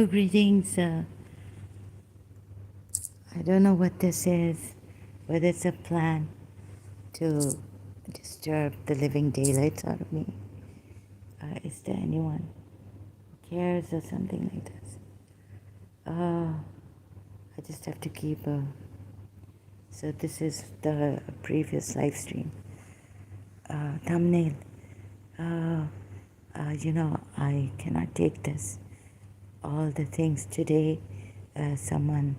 Hello, greetings. I don't know what this is, whether it's a plan to disturb the living daylights out of me. Is there anyone who cares or something like this? I just have to keep so this is the previous live stream thumbnail. Uh, I cannot take this. All the things today, someone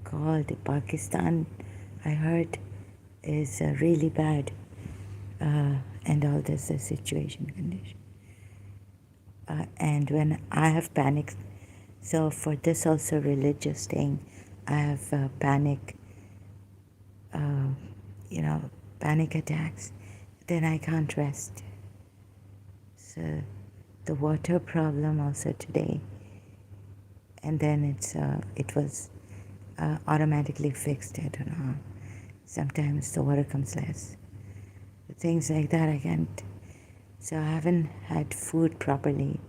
called Pakistan, I heard, is really bad, and all this situation condition. And when I have panic, so for this also religious thing, I have panic, uh, panic attacks. Then I can't rest. So the water problem also today, and then it was automatically fixed. I don't know. Sometimes the water comes less. Things like that I can't. So I haven't had food properly.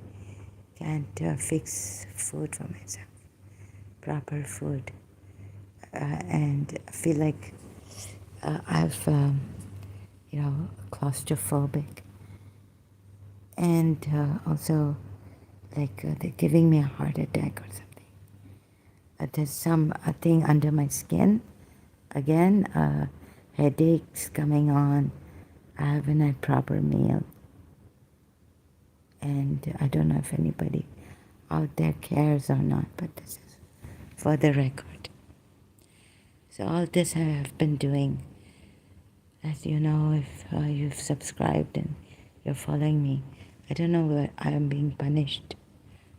Can't fix food for myself. Proper food, and I feel like I've claustrophobic, and also like they're giving me a heart attack or something. There's some a thing under my skin. Again, headaches coming on. I haven't had proper meal. And I don't know if anybody out there cares or not, but this is for the record. So all this I have been doing. As you know, if you've subscribed and you're following me, I don't know whether I am being punished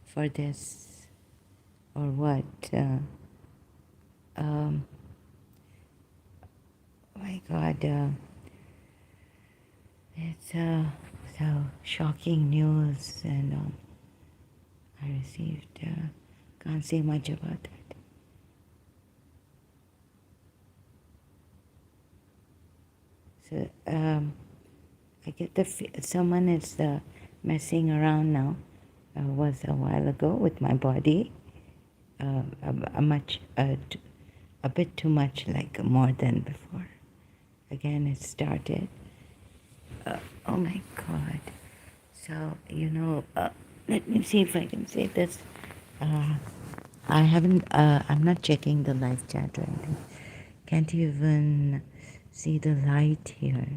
for this or what. My God, it's so shocking news, and I received. Can't say much about that. So I get someone is messing around now. Was a while ago with my body. A bit too much, like more than before. Again, it started. Oh my God. So, let me see if I can say this. I'm not checking the live chat or anything. Can't even see the light here.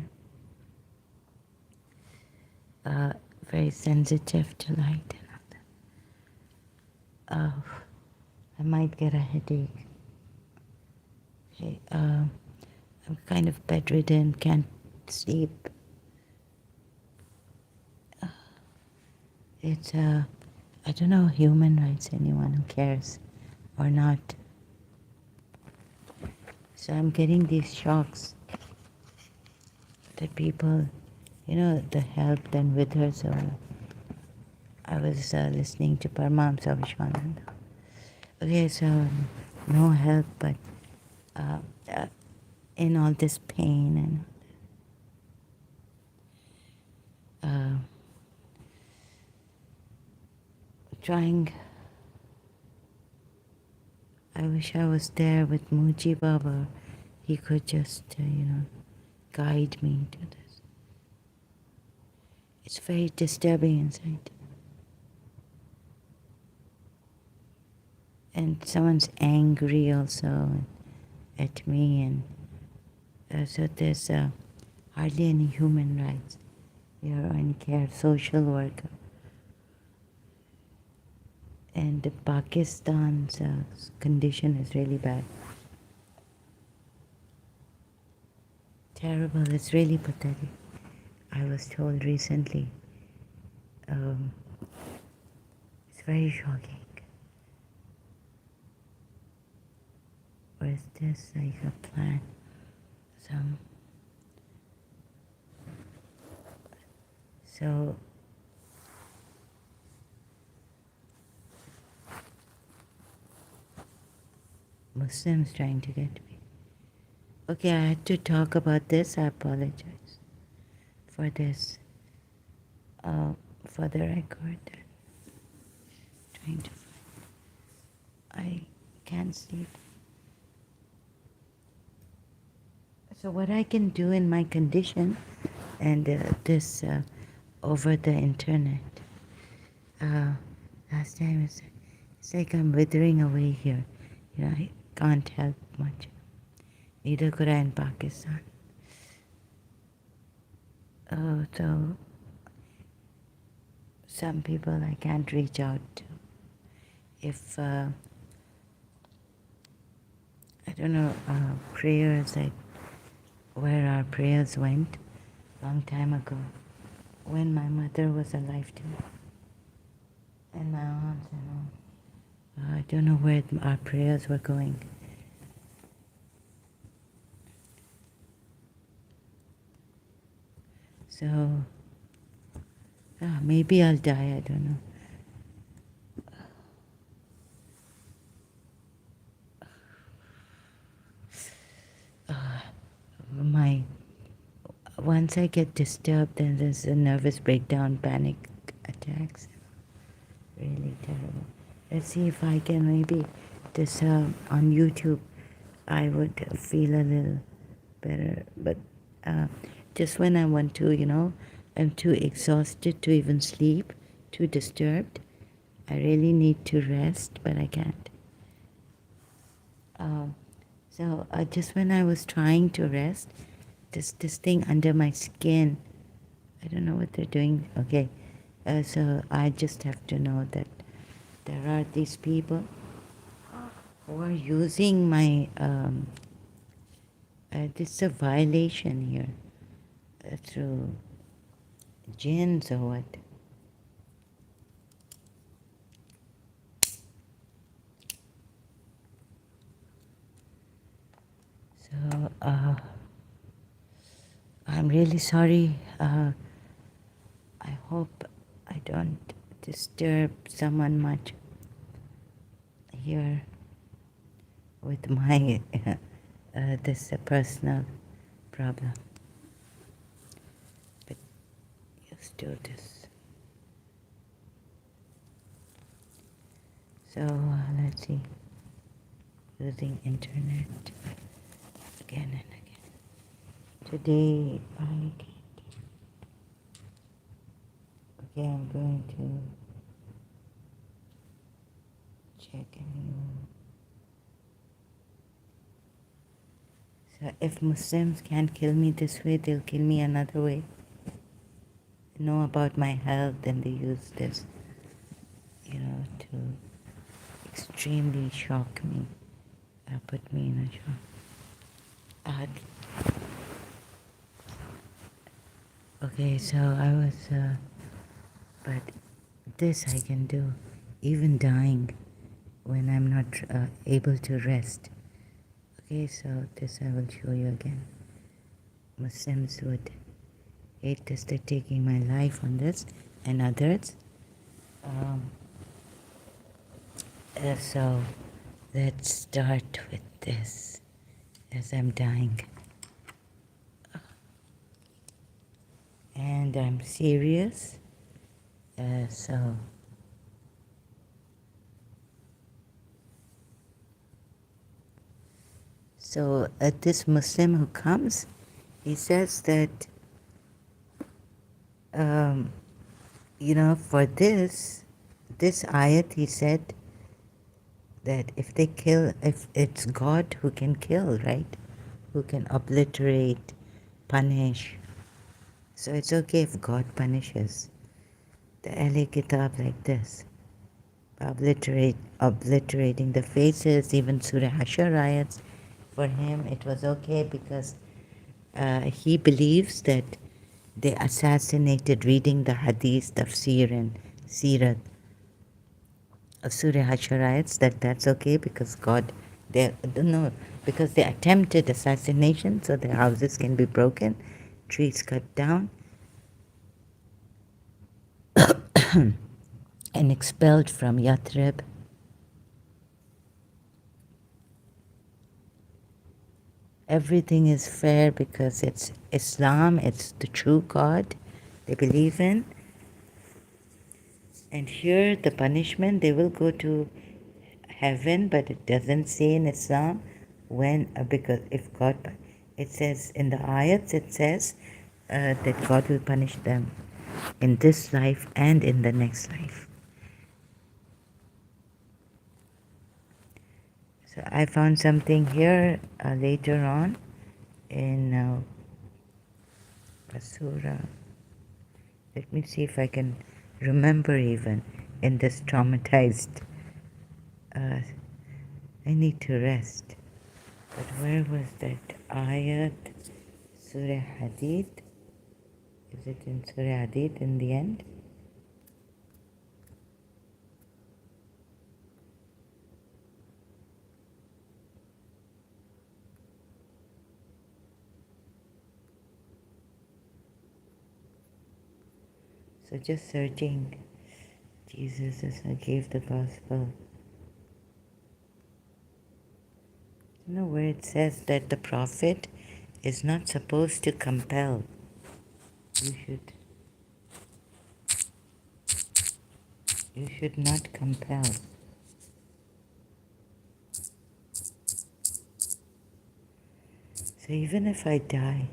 Very sensitive to light and all that. I might get a headache. Okay, I'm kind of bedridden, can't sleep. It's, I don't know, human rights, anyone who cares or not. So I'm getting these shocks that people, the help and with her. So I was listening to Paramahamsa Vishwananda. Okay, so no help, but in all this pain and trying. I wish I was there with Muji Baba. He could just, guide me to this. It's very disturbing inside. And someone's angry also at me, and so there's hardly any human rights here or any care, social worker. And Pakistan's condition is really bad. Terrible, it's really pathetic. I was told recently. It's very shocking. Or is this like a plan? So Muslims trying to get me. Okay, I had to talk about this. I apologize for this. For the record. Trying to find. I can't sleep. So what I can do in my condition, and this over the internet, uh, last time it's like I'm withering away here. You know, I can't help much. Neither could I in Pakistan. So some people I can't reach out to. If I don't know, prayers, like where our prayers went long time ago when my mother was alive too, and my aunts and all. I don't know where our prayers were going. So maybe I'll die, I don't know. My Once I get disturbed, then there's a nervous breakdown, panic attacks. Really terrible. Let's see if I can maybe this on YouTube. I would feel a little better, but uh, just when I want to, I'm too exhausted to even sleep, too disturbed. I really need to rest, but I can't. So just when I was trying to rest, this thing under my skin, I don't know what they're doing. Okay, so I just have to know that there are these people who are using my. This is a violation here through jinns or what. So I'm really sorry. I hope I don't disturb someone much here with my this personal problem. But just do this. So let's see. Using internet again and again. Today I can't. Okay, I'm going to check anyone. So if Muslims can't kill me this way, they'll kill me another way. They know about my health and they use this, to extremely shock me, put me in a shock. Okay, so I was, but this I can do, even dying when I'm not able to rest. Okay, so this I will show you again. Muslims would hate this, they're taking my life on this and others. So let's start with this as I'm dying. And I'm serious. So this Muslim who comes, he says that, for this ayat, he said that if it's God who can kill, right? Who can obliterate, punish. So it's okay if God punishes. The Ahli Kitab like this. Obliterating the faces, even Surah Hashar ayats. For him, it was okay because he believes that they assassinated reading the hadith, tafsir and sirat of Surah Hashar ayats, that's okay because God, because they attempted assassination, so their houses can be broken, trees cut down, and expelled from Yathrib. Everything is fair because it's Islam, it's the true God they believe in. And here, the punishment, they will go to heaven, but it doesn't say in Islam when, because if God, it says in the ayats, it says that God will punish them in this life and in the next life. So I found something here later on in a surah. Let me see if I can remember even in this traumatized. I need to rest. But where was that ayat? Surah Hadid? Is it in Surah Hadid in the end? So just searching Jesus as I gave the gospel. You know where it says that the prophet is not supposed to compel. You should not compel. So even if I die,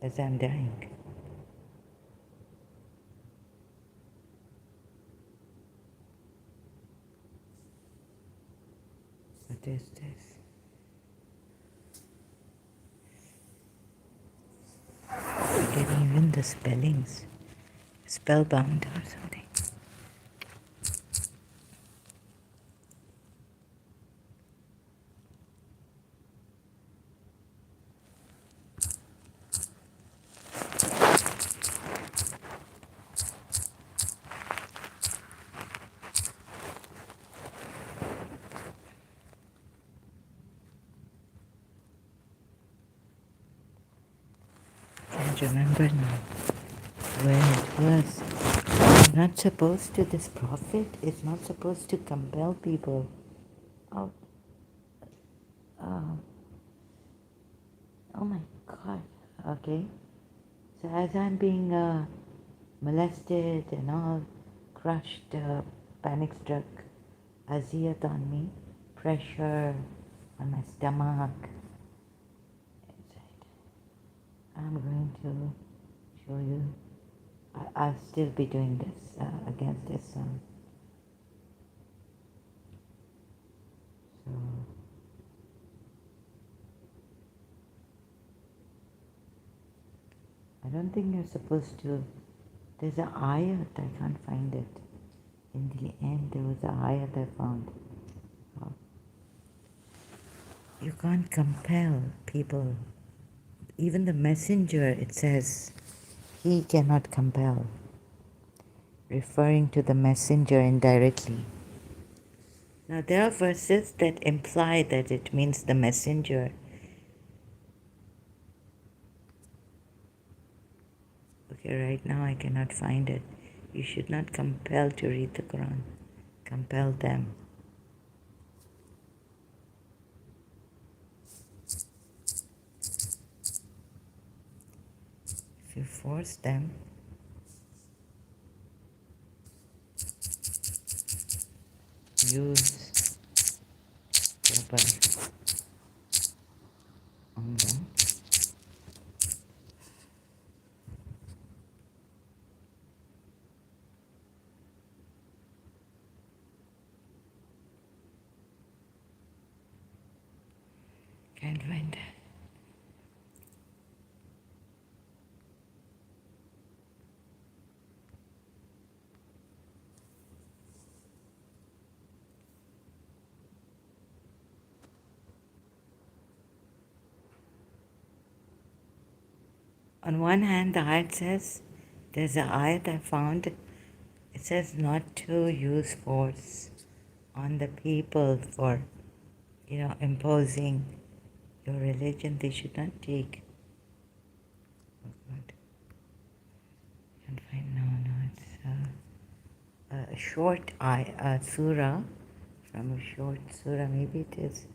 as I'm dying, what is this? Forgetting even the spellings. Spellbound or something. Can't remember now where it was. I'm not supposed to, this prophet is not supposed to compel people. Oh, oh, oh my God. Okay. So as I'm being molested and all, crushed, panic struck, aziyat on me, pressure on my stomach, inside. I'm going to show you. I'll still be doing this against Islam. So I don't think you're supposed to. There's an ayat, I can't find it. In the end, there was an ayat I found. You can't compel people. Even the messenger, it says, he cannot compel, referring to the messenger indirectly. Now, there are verses that imply that it means the messenger. Okay, right now I cannot find it. You should not compel to read the Quran. Compel them. If you force them, use rubber on them. Can't find that. On one hand, the ayat says, there's an ayat I found, it says not to use force on the people for, imposing your religion. They should not take. Oh God. Can't find, no, it's a short surah, from a short surah, maybe it is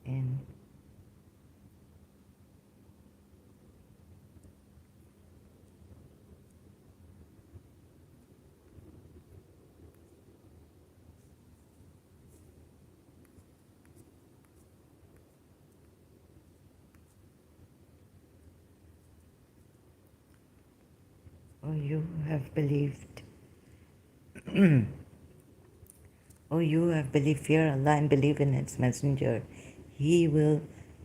in Oh, you have believed. Oh, you have believed, fear Allah and believe in its messenger. He will,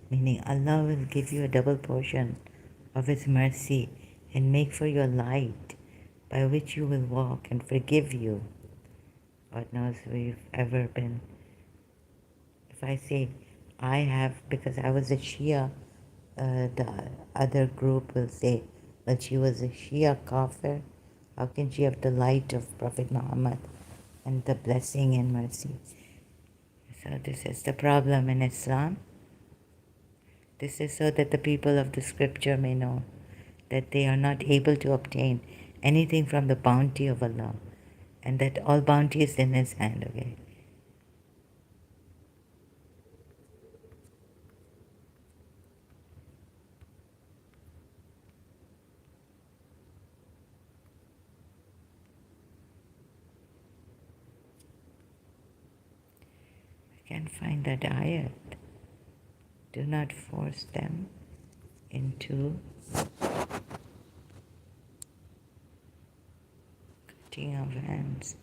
meaning Allah will give you a double portion of His mercy and make for your light by which you will walk and forgive you. God knows we've ever been. If I say I have, because I was a Shia, the other group will say, well, she was a Shia kafir. How can she have the light of Prophet Muhammad and the blessing and mercy? So this is the problem in Islam. This is so that the people of the scripture may know that they are not able to obtain anything from the bounty of Allah, and that all bounty is in His hand, okay? I can't find that ayat. Do not force them into cutting of hands.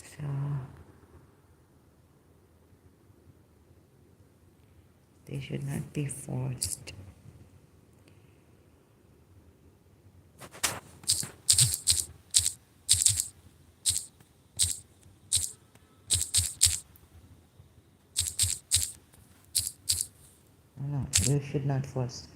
So they should not be forced. No, you should not force.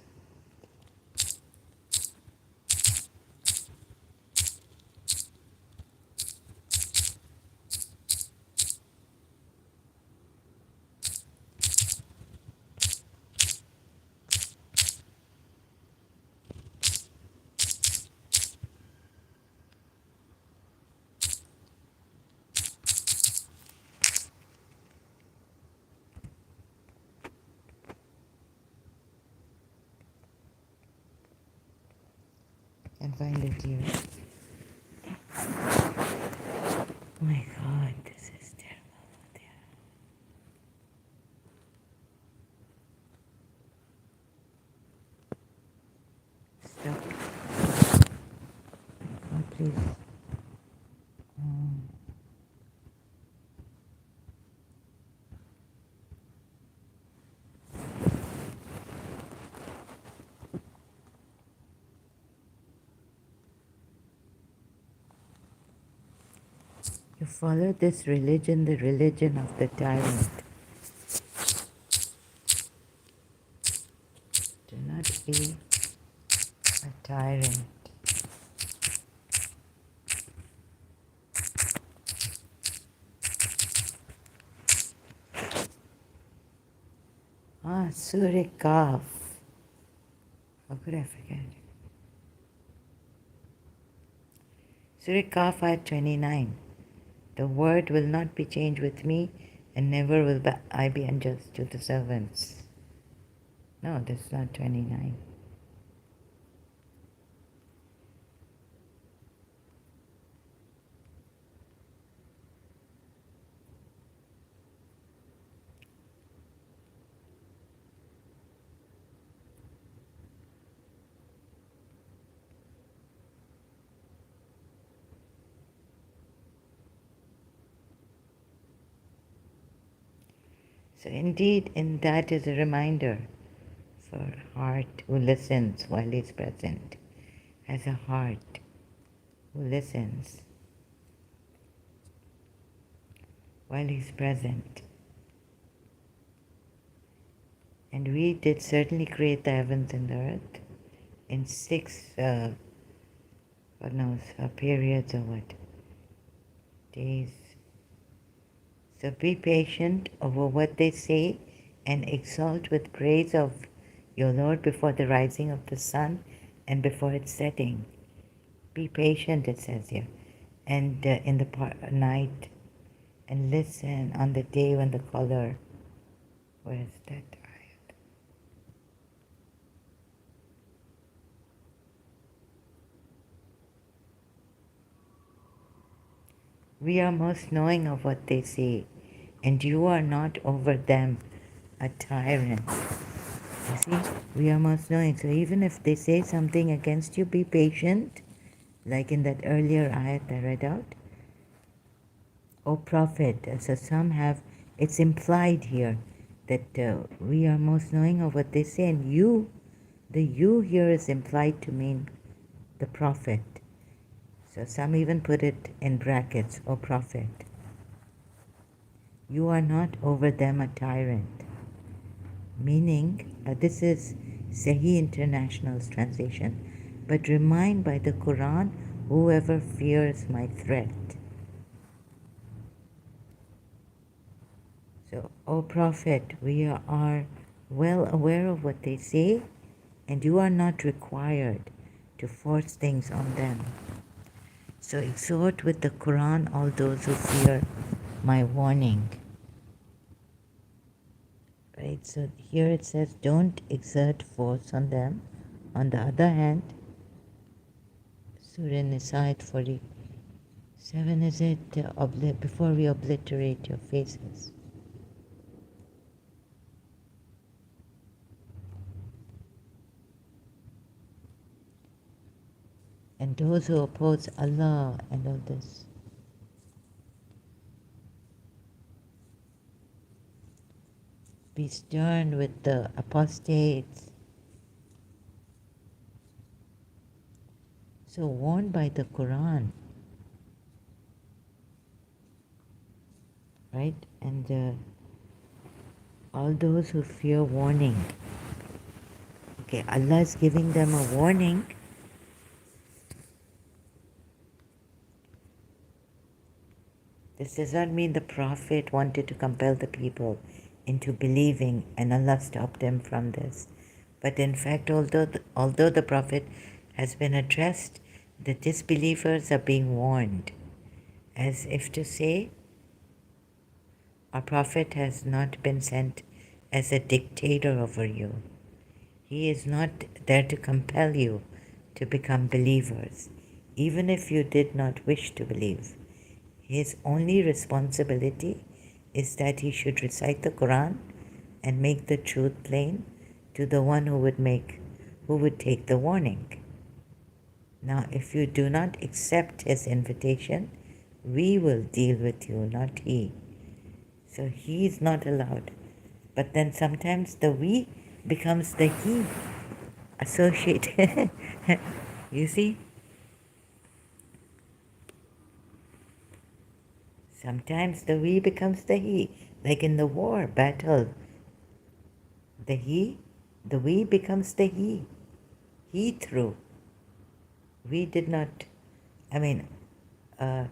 And find it here. Oh my God, this is terrible. Stop. Oh, please. Um, you follow this religion, the religion of the tyrant. Do not be a tyrant. Ah, Surah Kaf. How could I forget? Surah Kaf ayat 29. The word will not be changed with me, and never will I be unjust to the servants. No, that's not 29. So indeed, in that is a reminder for heart who listens while he's present, has a heart who listens while he's present. And we did certainly create the heavens and the earth in 6, God knows, periods of what? Days. So be patient over what they say and exalt with praise of your Lord before the rising of the sun and before its setting. Be patient, it says here, and in the night, and listen on the day when the color. Where's that ayat? We are most knowing of what they say, and you are not over them a tyrant. You see, we are most knowing. So even if they say something against you, be patient. Like in that earlier ayat I read out. O Prophet, so some have, it's implied here that we are most knowing of what they say, and you, the you here is implied to mean the Prophet. So some even put it in brackets, O Prophet. You are not over them a tyrant. Meaning, this is Sahih International's translation, but remind by the Quran whoever fears my threat. So, O Prophet, we are well aware of what they say, and you are not required to force things on them. So exhort with the Quran all those who fear my warning. Right, so here it says don't exert force on them. On the other hand, Surah Nisa 47, is it before we obliterate your faces? And those who oppose Allah and all this. Be stern with the apostates. So warned by the Quran, right? And all those who fear warning. Okay, Allah is giving them a warning. This does not mean the Prophet wanted to compel the people into believing and Allah stopped them from this. But in fact, although the Prophet has been addressed, the disbelievers are being warned, as if to say, our Prophet has not been sent as a dictator over you. He is not there to compel you to become believers, even if you did not wish to believe. His only responsibility is that he should recite the Quran and make the truth plain to the one who would take the warning. Now, if you do not accept his invitation, we will deal with you, not he. So he is not allowed. But then sometimes the we becomes the he associated. You see? Sometimes the we becomes the he. Like in the war battle, the we becomes the he. He threw. We did not, I mean, no,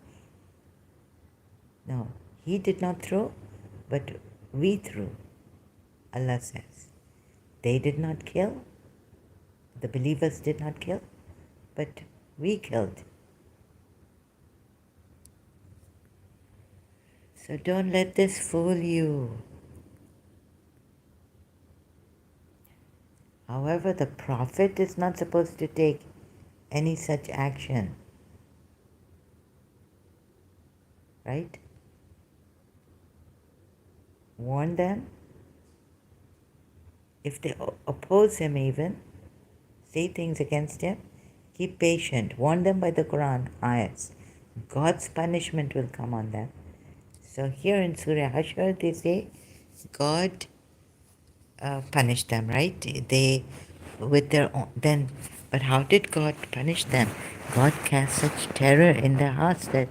he did not throw, but we threw, Allah says. They did not kill, the believers did not kill, but we killed. So don't let this fool you. However, the Prophet is not supposed to take any such action. Right? Warn them. If they oppose him even, say things against him, keep patient. Warn them by the Quran ayats. God's punishment will come on them. So here in Surah Hashr they say God punished them, right? They with their own then, but how did God punish them? God cast such terror in their hearts that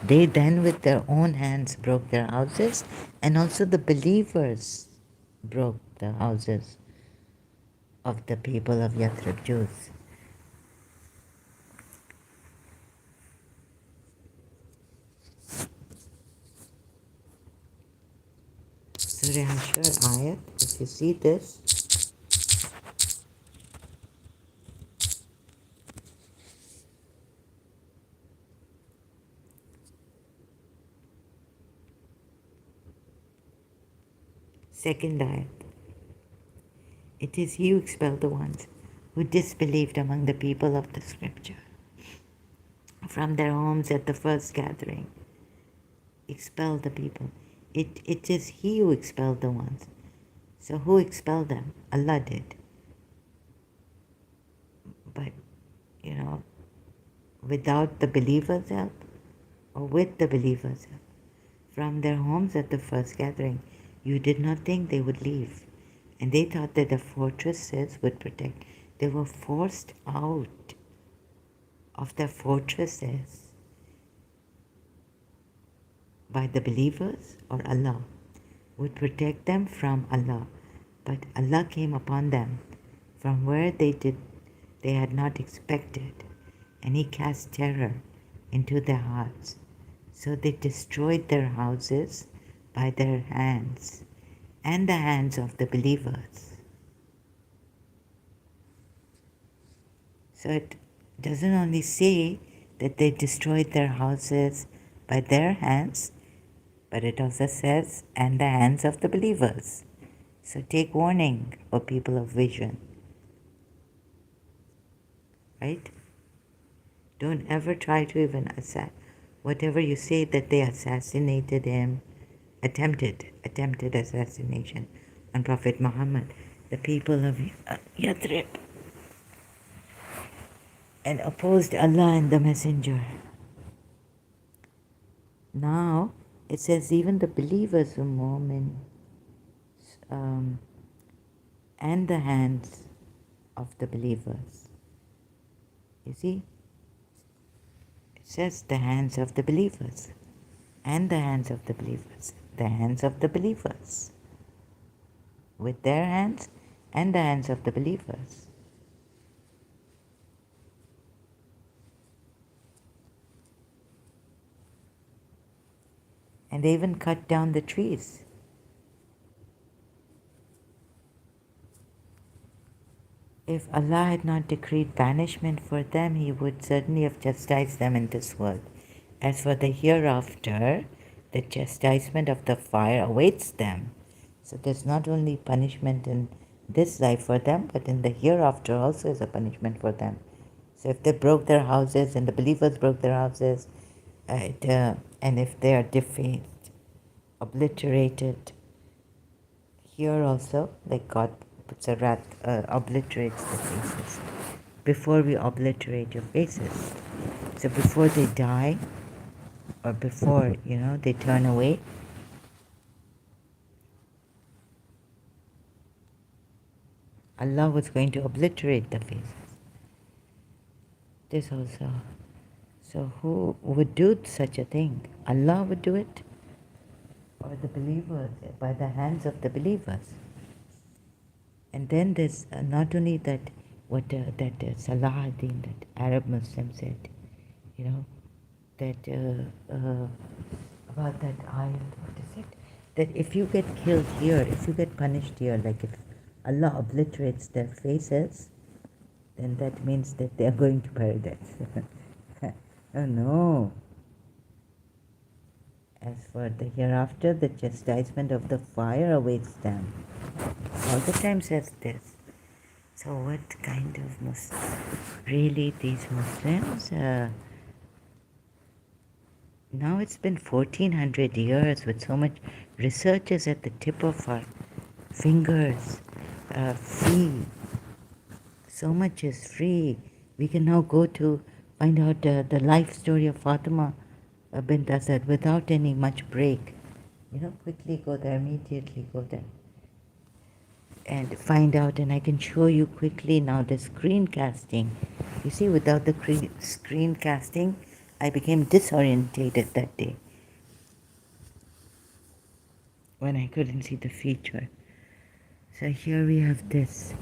they then with their own hands broke their houses, and also the believers broke the houses of the people of Yathrib, Jews. Surah Hashr ayat, if you see this, second ayat. It is he who expelled the ones who disbelieved among the people of the scripture from their homes at the first gathering. Expel the people. It is he who expelled the ones. So who expelled them? Allah did. But, you know, without the believers' help or with the believers' help, from their homes at the first gathering, you did not think they would leave. And they thought that the fortresses would protect. They were forced out of their fortresses by the believers, or Allah would protect them from Allah. But Allah came upon them from where they had not expected, and He cast terror into their hearts. So they destroyed their houses by their hands and the hands of the believers. So it doesn't only say that they destroyed their houses by their hands, but it also says, and the hands of the believers. So take warning, O people of vision. Right? Don't ever try to even whatever you say that they assassinated him, attempted assassination on Prophet Muhammad, the people of Yathrib, and opposed Allah and the Messenger. Now it says even the believers of Mu'min and the hands of the believers. You see? It says the hands of the believers and the hands of the believers. The hands of the believers. With their hands and the hands of the believers. And they even cut down the trees. If Allah had not decreed banishment for them, He would certainly have chastised them in this world. As for the hereafter, the chastisement of the fire awaits them. So there's not only punishment in this life for them, but in the hereafter also is a punishment for them. So if they broke their houses and the believers broke their houses, and if they are defaced, obliterated, here also, like God puts a wrath, obliterates the faces. Before we obliterate your faces. So before they die, or before, they turn away, Allah was going to obliterate the faces. This also. So who would do such a thing? Allah would do it? Or the believers, by the hands of the believers? And then there's not only that, that Salahuddin, that Arab Muslim said, that about that ayat, what is it? That if you get killed here, if you get punished here, like if Allah obliterates their faces, then that means that they are going to paradise. Oh no. As for the hereafter, the chastisement of the fire awaits them. All the time says this. So what kind of Muslims? Really, these Muslims? Now it's been 1400 years with so much research is at the tip of our fingers. Free. So much is free. We can now go to find out the life story of Fatima bint Asad without any much break. Quickly go there, immediately go there. And find out, and I can show you quickly now the screencasting. You see, without the screencasting, I became disorientated that day when I couldn't see the feature. So here we have this.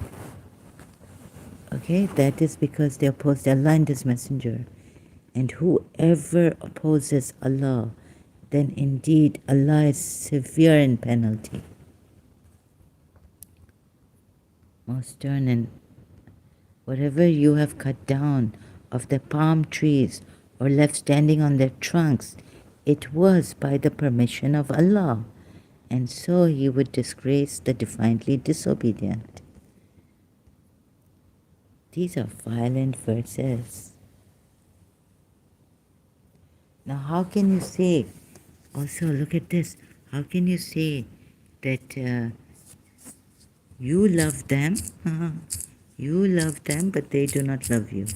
Okay, that is because they opposed Allah and His Messenger. And whoever opposes Allah, then indeed Allah is severe in penalty. Most stern. And whatever you have cut down of the palm trees or left standing on their trunks, it was by the permission of Allah, and so He would disgrace the defiantly disobedient. These are violent verses. Now how can you say, also look at this, how can you say that You love them. You love them, but they do not love you.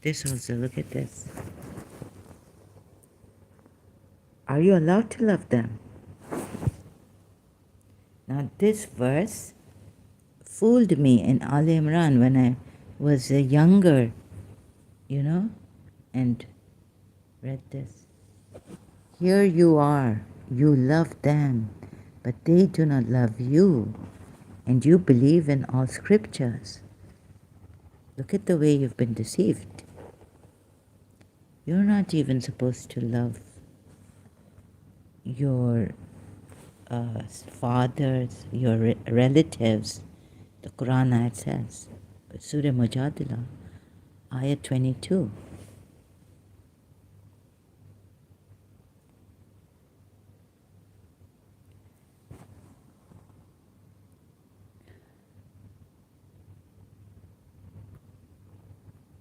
This also, look at this. Are you allowed to love them? Now, this verse fooled me in Al Imran when I was younger, and read this. Here you are, you love them, but they do not love you, and you believe in all scriptures. Look at the way you've been deceived. You're not even supposed to love your fathers, your relatives. The Quran ayat says, Surah Mujadila, ayat 22.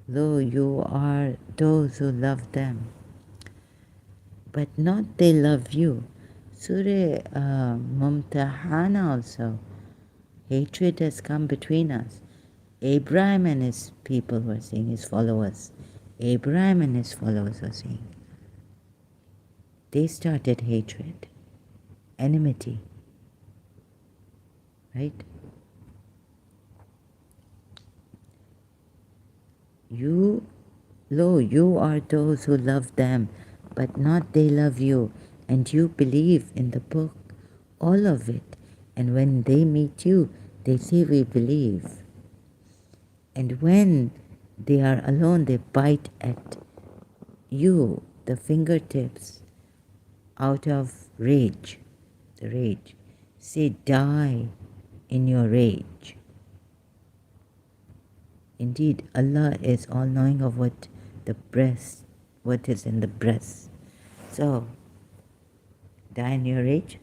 Lo, you are those who love them, but not they love you. Surah Mumtahana also, hatred has come between us. Abraham and his people were saying, his followers. Abraham and his followers were saying. They started hatred, enmity, right? You are those who love them, but not they love you, and you believe in the book, all of it. And when they meet you, they say, we believe. And when they are alone, they bite at you, the fingertips, out of rage, the rage. Say, die in your rage. Indeed, Allah is all-knowing of what is in the breast. So, die in your rage.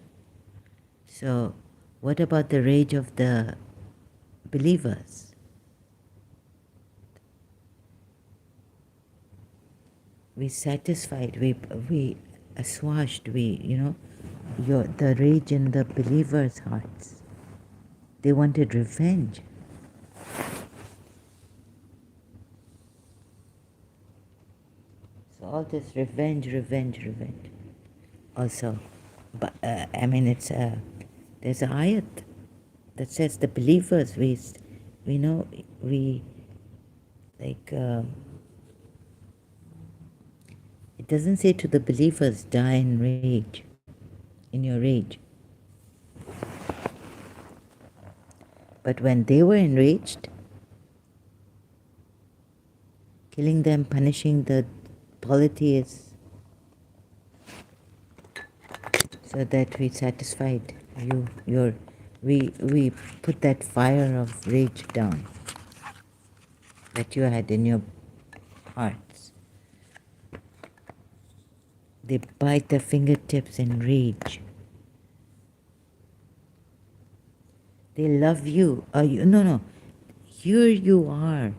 So, what about the rage of the believers? We satisfied, we assuaged, the rage in the believers' hearts. They wanted revenge. So all this revenge. Also, but it's there's an ayat that says the believers it doesn't say to the believers, die in your rage. But when they were enraged, killing them, punishing the polytheists, so that we satisfied we put that fire of rage down that you had in your hearts. They bite their fingertips in rage. They love you. No. Here you are.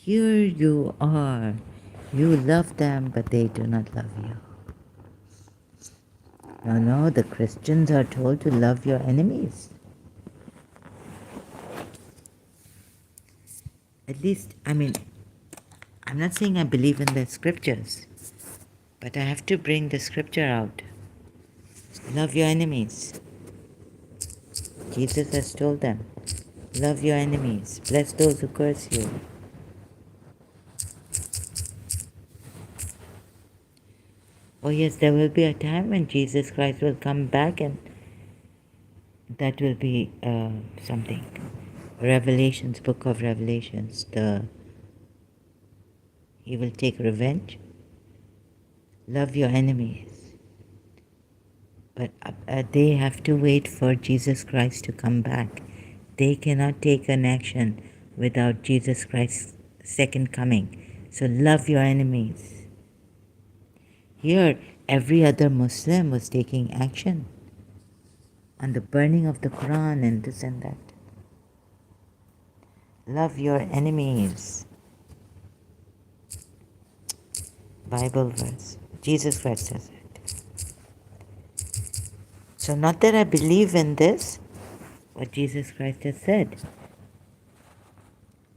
You love them, but they do not love you. No, the Christians are told to love your enemies. At least, I'm not saying I believe in the scriptures, but I have to bring the scripture out. Love your enemies. Jesus has told them, love your enemies, bless those who curse you. Oh yes, there will be a time when Jesus Christ will come back, and that will be something. Revelations, book of Revelations, he will take revenge. Love your enemies. But they have to wait for Jesus Christ to come back. They cannot take an action without Jesus Christ's second coming. So love your enemies. Here, every other Muslim was taking action on the burning of the Quran and this and that. Love your enemies. Bible verse. Jesus Christ says it. So not that I believe in this, what Jesus Christ has said.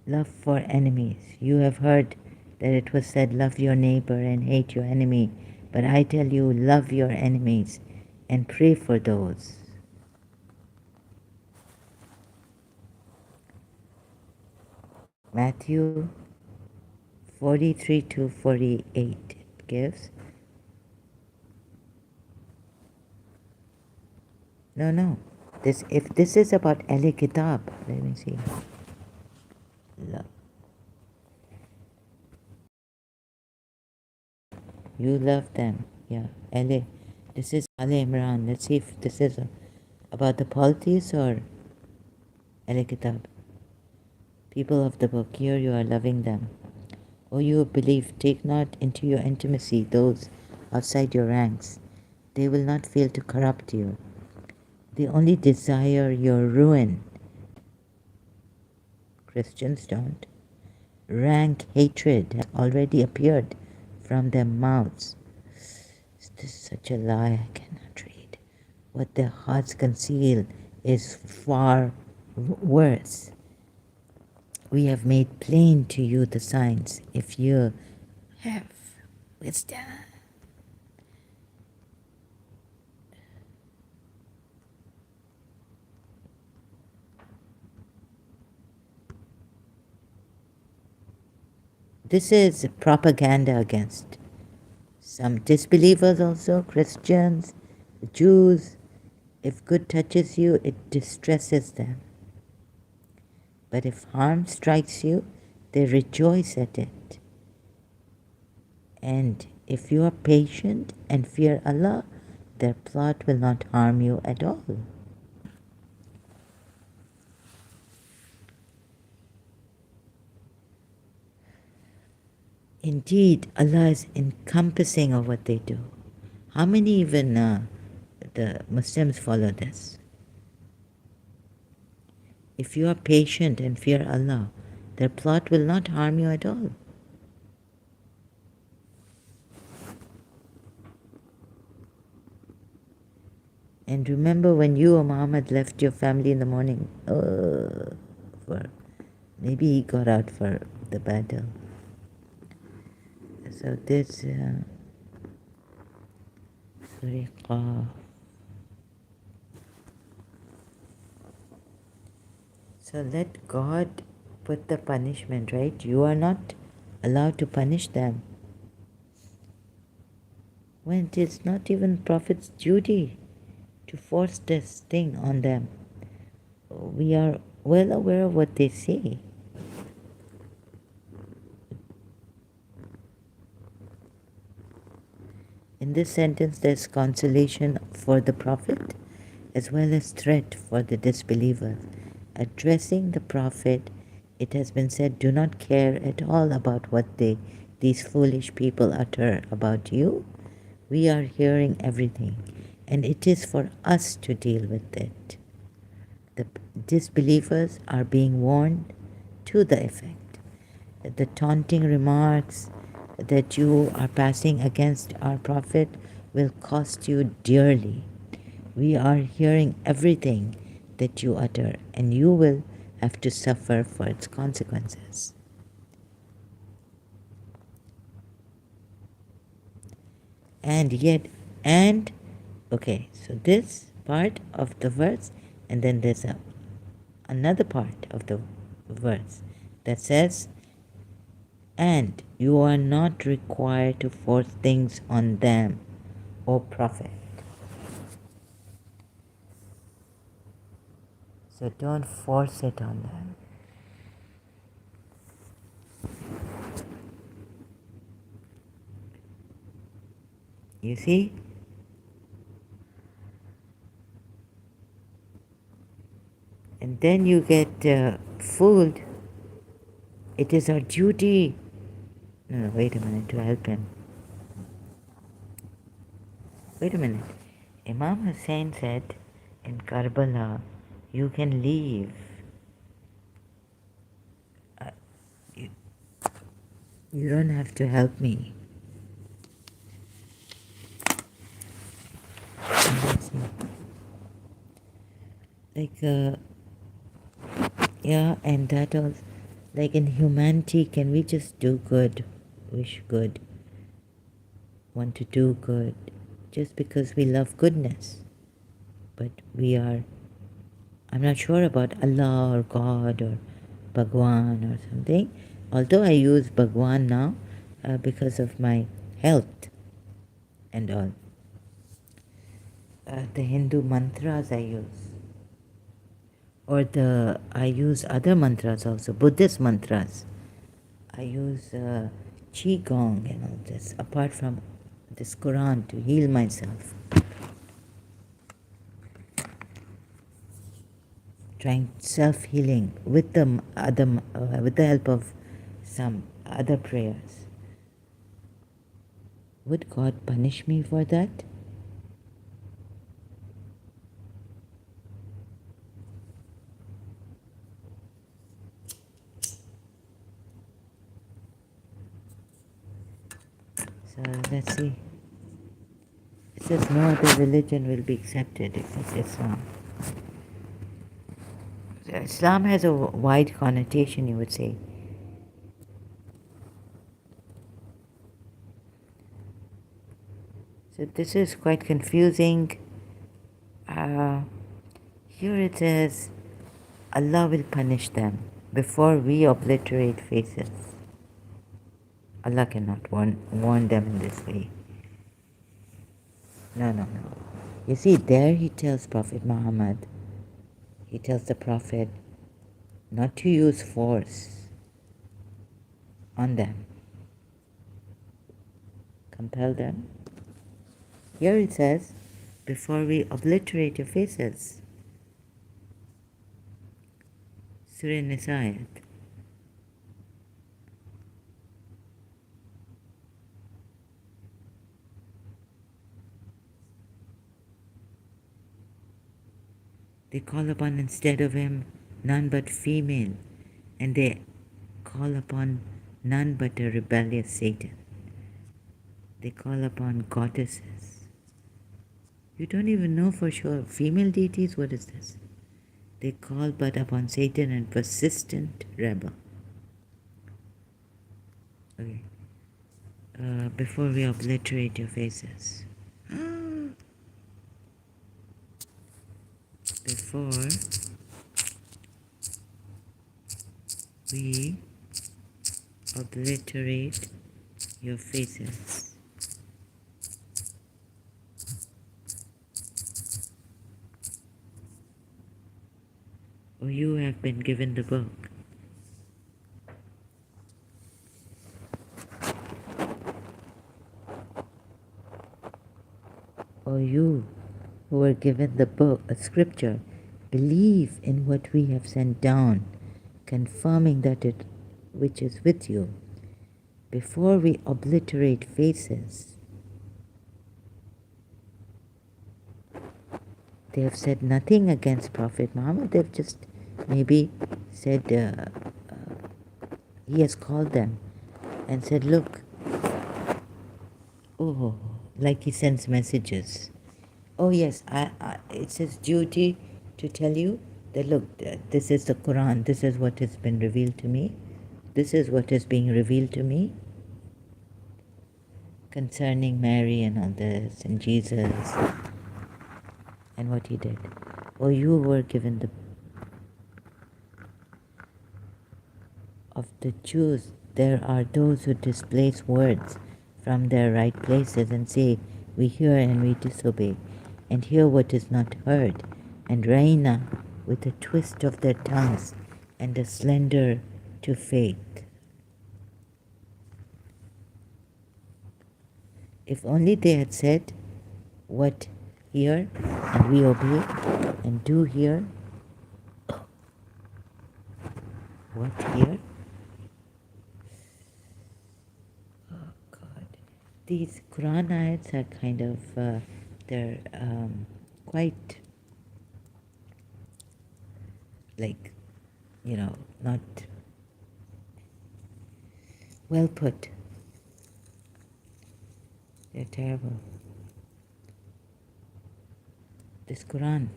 Love for enemies. You have heard that it was said, love your neighbor and hate your enemy. But I tell you, love your enemies and pray for those. Matthew 43 to 48 it gives. No. If this is about Ali Kitab, let me see. Love. You love them. Yeah, Ali. This is Ali Imran. Let's see if this is about the polities or Ali Kitab. People of the book, here you are loving them. O you who believe, take not into your intimacy those outside your ranks. They will not fail to corrupt you. They only desire your ruin. Christians don't. Rank hatred has already appeared from their mouths. This is such a lie I cannot read. What their hearts conceal is far worse. We have made plain to you the signs. If you have wisdom. This is propaganda against some disbelievers also, Christians, Jews. If good touches you, it distresses them. But if harm strikes you, they rejoice at it. And if you are patient and fear Allah, their plot will not harm you at all. Indeed, Allah is encompassing of what they do. How many even the Muslims follow this? If you are patient and fear Allah, their plot will not harm you at all. And remember when you or Muhammad left your family in the morning, maybe he got out for the battle. So this so let God put the punishment, right? You are not allowed to punish them. When it is not even Prophet's duty to force this thing on them. We are well aware of what they say. In this sentence, there's consolation for the Prophet as well as threat for the disbelievers. Addressing the Prophet, it has been said, do not care at all about what these foolish people utter about you. We are hearing everything, and it is for us to deal with it. The disbelievers are being warned to the effect that the taunting remarks that you are passing against our Prophet will cost you dearly. We are hearing everything that you utter, and you will have to suffer for its consequences. Okay, so this part of the verse, and then there's another part of the verse that says, and you are not required to force things on them, O Prophet. So don't force it on them. You see? And then you get fooled. It is our duty. No, wait a minute, to help him. Wait a minute. Imam Hussein said in Karbala, you can leave. You don't have to help me. Let's see. Like, yeah, and that also, like in humanity, can we just do good, wish good, want to do good, just because we love goodness? But we are, I'm not sure about Allah or God or Bhagwan or something, although I use Bhagwan now because of my health and all. The Hindu mantras I use. Or I use other mantras also, Buddhist mantras. I use Qigong and all this, apart from this Quran, to heal myself. Trying self-healing with with the help of some other prayers. Would God punish me for that? So let's see. It says no other religion will be accepted except Islam. Islam has a wide connotation, you would say. So this is quite confusing. Here it says, Allah will punish them before we obliterate faces. Allah cannot warn them in this way. No. You see, there he tells Prophet Muhammad, he tells the Prophet not to use force on them, compel them. Here it says, before we obliterate your faces. Surah Nisa ayat. They call upon instead of him none but female, and they call upon none but a rebellious Satan. They call upon goddesses. You don't even know for sure. Female deities, what is this? They call but upon Satan and persistent rebel. Okay. Before we obliterate your faces. Before we obliterate your faces. Or you have been given the book. Or you who were given the book, a scripture, believe in what we have sent down, confirming that it which is with you. Before we obliterate faces, they have said nothing against Prophet Muhammad. They've just maybe said, he has called them and said, look, oh, like he sends messages. Oh yes, it's his duty to tell you that, look, this is the Quran, this is what has been revealed to me, this is what is being revealed to me concerning Mary and all this, and Jesus, and what he did. Or you were given of the Jews, there are those who displace words from their right places and say, we hear and we disobey, and hear what is not heard, and reina with a twist of their tongues and a slender to faith. If only they had said, what hear and we obey, and do hear, what hear. Oh God, these Quran ayats are kind of, they're quite like, not Well put. They're terrible. This Quran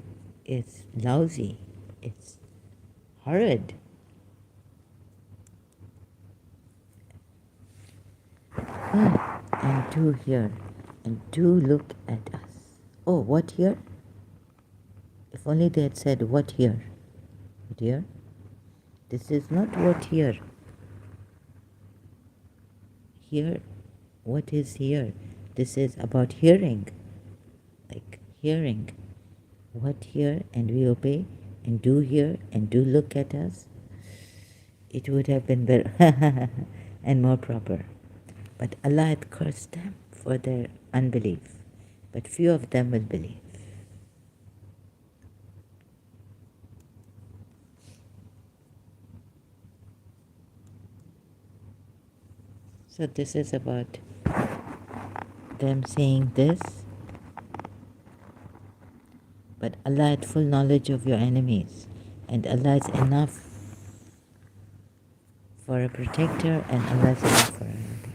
is lousy. It's horrid. And do hear, and do look at us. Oh, what here? If only they had said, what here? What here? This is not what here. Here, what is here? This is about hearing. Like hearing. What here, and we obey, and do hear, and do look at us. It would have been better and more proper. But Allah had cursed them for their unbelief. But few of them will believe. So this is about them saying this. But Allah had full knowledge of your enemies. And Allah is enough for a protector, and Allah is enough for a helper.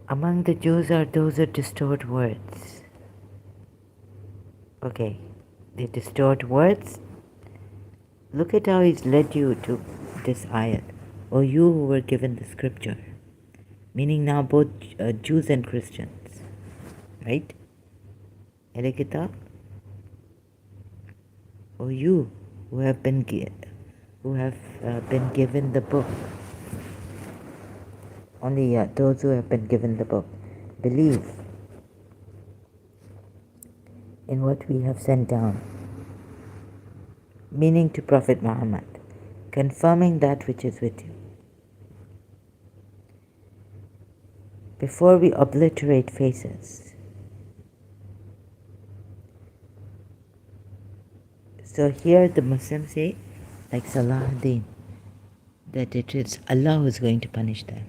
Among the Jews are those who distort words. Okay, they distort words. Look at how he's led you to this ayat. O you who were given the scripture. Meaning now both Jews and Christians. Right? Ahle Kitab? O you who have been given the book. Only those who have been given the book. Believe in what we have sent down. Meaning to Prophet Muhammad. Confirming that which is with you. Before we obliterate faces. So here the Muslims say, like Salahuddin, that it is Allah who is going to punish them.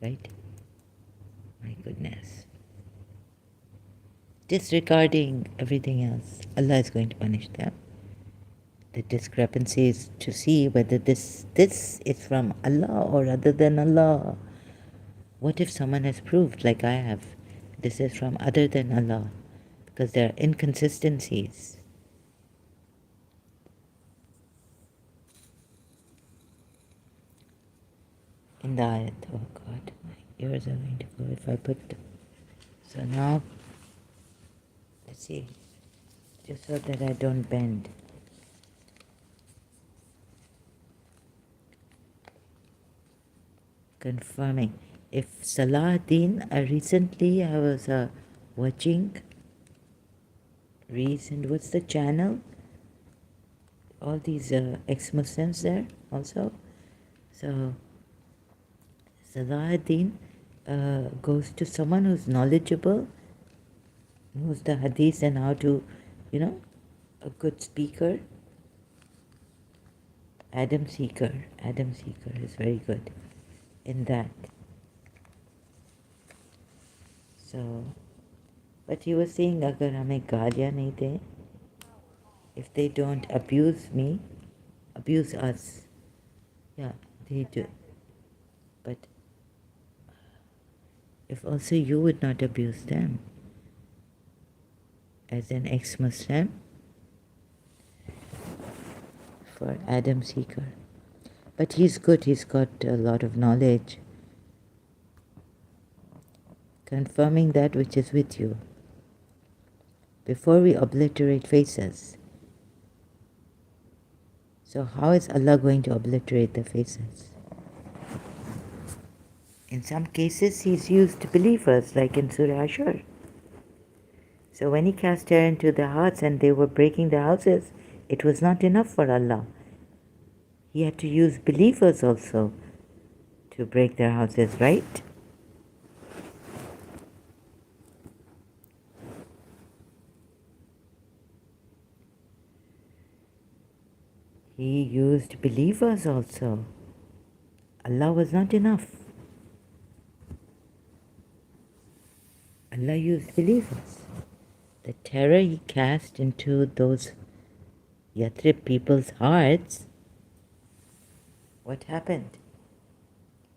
Right? My goodness. Disregarding everything else, Allah is going to punish them. The discrepancy is to see whether this is from Allah or other than Allah. What if someone has proved, like I have, this is from other than Allah? Because there are inconsistencies. In the ayat. Oh God, my ears are going to go if I put them. So now, let's see, just so that I don't bend. Confirming. If Salahuddin, recently I was watching what's the channel? All these ex-Muslims there also. So Salahuddin goes to someone who's knowledgeable, knows the hadith and how to, a good speaker. Adam Seeker is very good in that. So, but he was saying, agar hame gaaliyan nahi de, if they don't abuse me, abuse us. Yeah, they do. But if also you would not abuse them as an ex-Muslim, for Adam Seeker. But he's good, he's got a lot of knowledge. Confirming that which is with you. Before we obliterate faces. So how is Allah going to obliterate the faces? In some cases he's used believers, like in Surah Ashur. So when he cast terror into their hearts and they were breaking their houses, it was not enough for Allah. He had to use believers also to break their houses, right? He used believers also. Allah was not enough. Allah used believers. The terror he cast into those Yathrib people's hearts, what happened?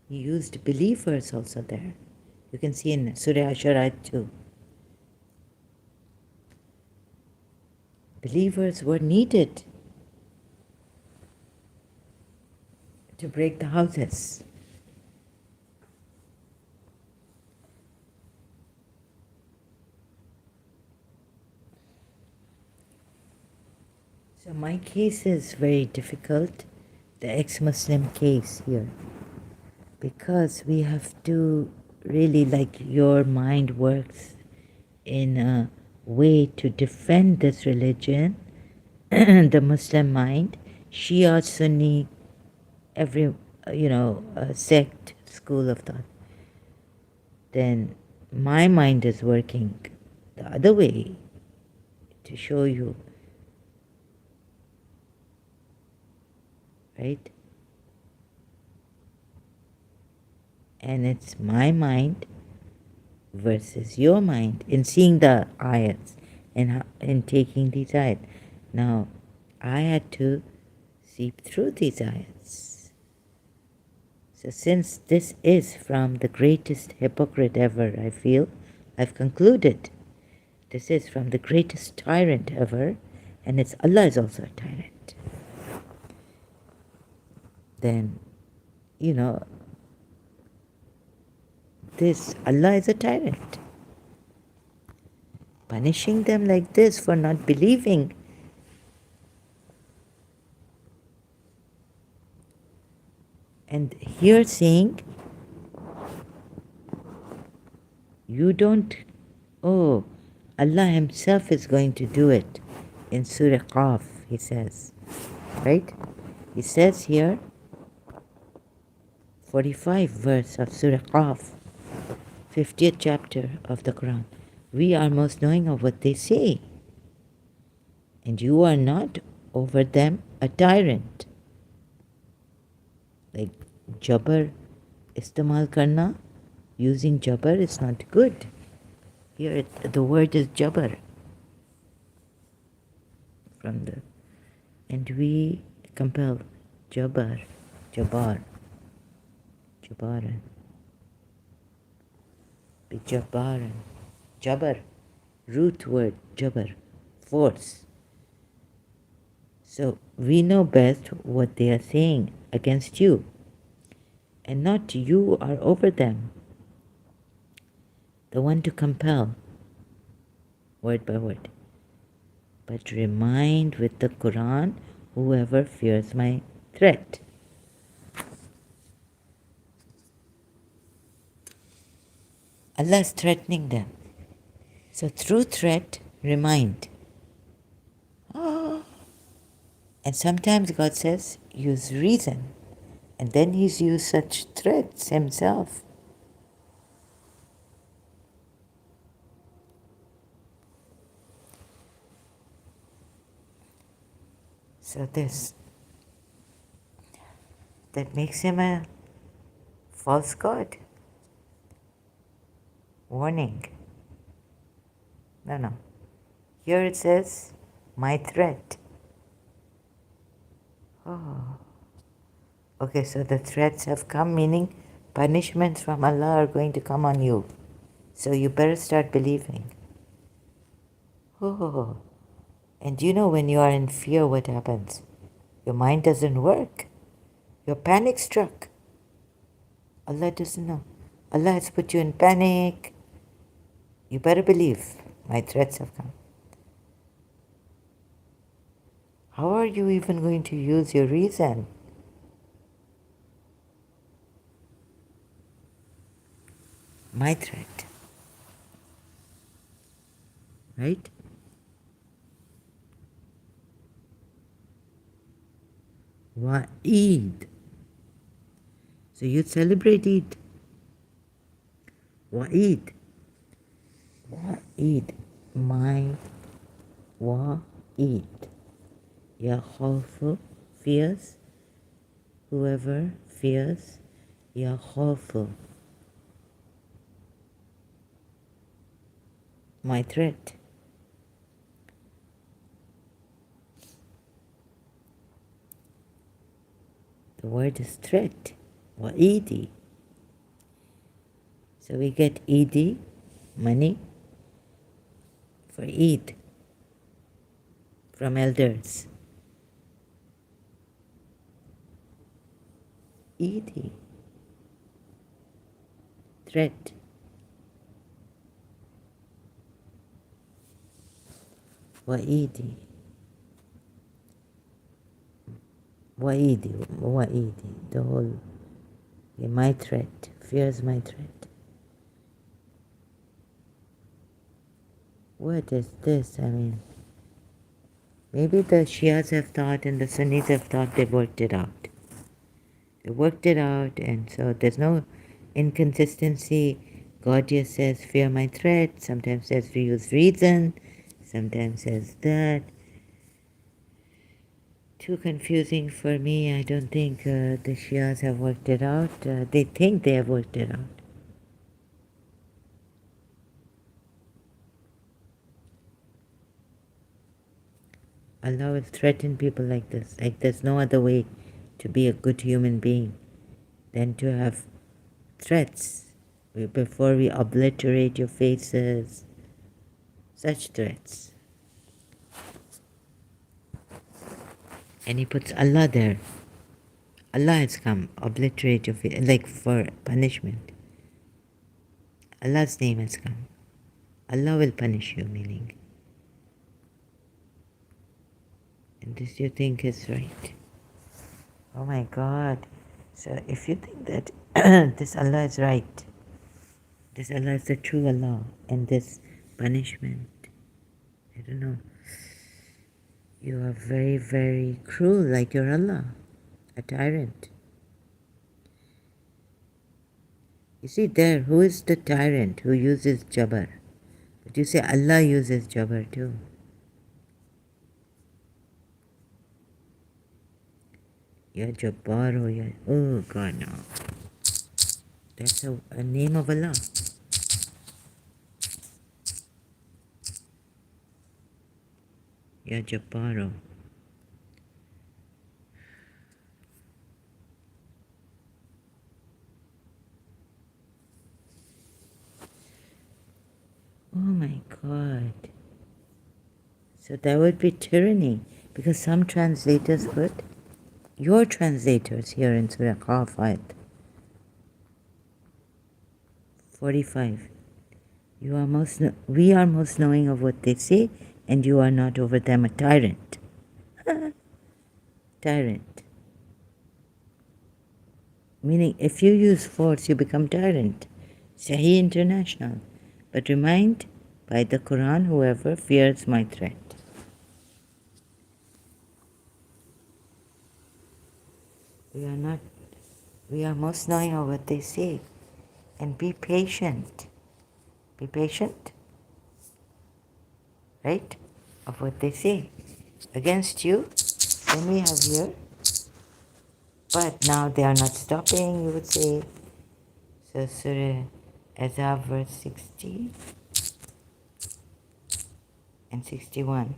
He used believers also there. You can see in Surah Ashurat too. Believers were needed to break the houses. So my case is very difficult, the ex-Muslim case here, because we have to really, like, your mind works in a way to defend this religion, the Muslim mind, Shia, Sunni, every, sect, school of thought. Then my mind is working the other way to show you, right? And it's my mind versus your mind in seeing the ayats and in taking these ayats. Now, I had to seep through these ayats. So since this is from the greatest hypocrite ever, I feel, I've concluded this is from the greatest tyrant ever, and it's Allah is also a tyrant. Then, this Allah is a tyrant. Punishing them like this for not believing. And here saying, you don't, Allah Himself is going to do it. In Surah Qaf, He says, right? He says here, 45 verse of Surah Qaf, 50th chapter of the Quran. We are most knowing of what they say, and you are not over them a tyrant. Like jabr istemal karna, using jabr is not good. Here the word is jabr. And we compel jabaran. Be jabaran. Jabr, root word, jabr, force. So we know best what they are saying against you, and not you are over them, the one to compel, word by word. But remind with the Quran whoever fears my threat. Allah is threatening them. So through threat, remind. And sometimes God says, use reason. And then He's used such threats Himself. So that makes Him a false God. Warning. No. Here it says, my threat. Okay, so the threats have come, meaning punishments from Allah are going to come on you. So you better start believing. And when you are in fear, what happens? Your mind doesn't work. You're panic struck. Allah doesn't know. Allah has put you in panic. You better believe. My threats have come. How are you even going to use your reason? My threat. Right? Eid. So you celebrate Eid. Eid. Eid. My Eid. Yakhafu, fears. Whoever fears, yakhafu. My threat. The word is threat, or Eid. So we get Eid, money, for Eid from elders. Eid, threat. Wa'idi, wa'idi, the whole, my threat, fear is my threat. What is this? I mean, maybe the Shias have thought and the Sunnis have thought they've worked it out. They worked it out, and so there's no inconsistency. God just says, fear my threat, sometimes says we use reason, sometimes says that. Too confusing for me. I don't think the Shias have worked it out. They think they have worked it out. Allah will threaten people like this. Like there's no other way to be a good human being than to have threats before we obliterate your faces. Such threats. And he puts Allah there. Allah has come, obliterate your face, like for punishment. Allah's name has come. Allah will punish you, meaning. And this you think is right. Oh my God. So if you think that this Allah is right, this Allah is the true Allah, and this punishment, I don't know, you are very, very cruel, like your Allah, a tyrant. You see there, who is the tyrant who uses Jabbar? But you say Allah uses Jabbar too. Ya Jabbar, oh God, no. That's a name of Allah. Ya Jabbar. Oh my God. So that would be tyranny, because some translators put, your translators here in Surah Qaf ayat 45, we are most knowing of what they say, and you are not over them a tyrant. Tyrant. Meaning, if you use force, you become tyrant. Sahih International. But remind by the Quran, whoever fears my threat. We are most knowing of what they say. And be patient. Be patient. Right? Of what they say. Against you, then we have here. But now they are not stopping, you would say. So Surah Azab verse 60 and 61.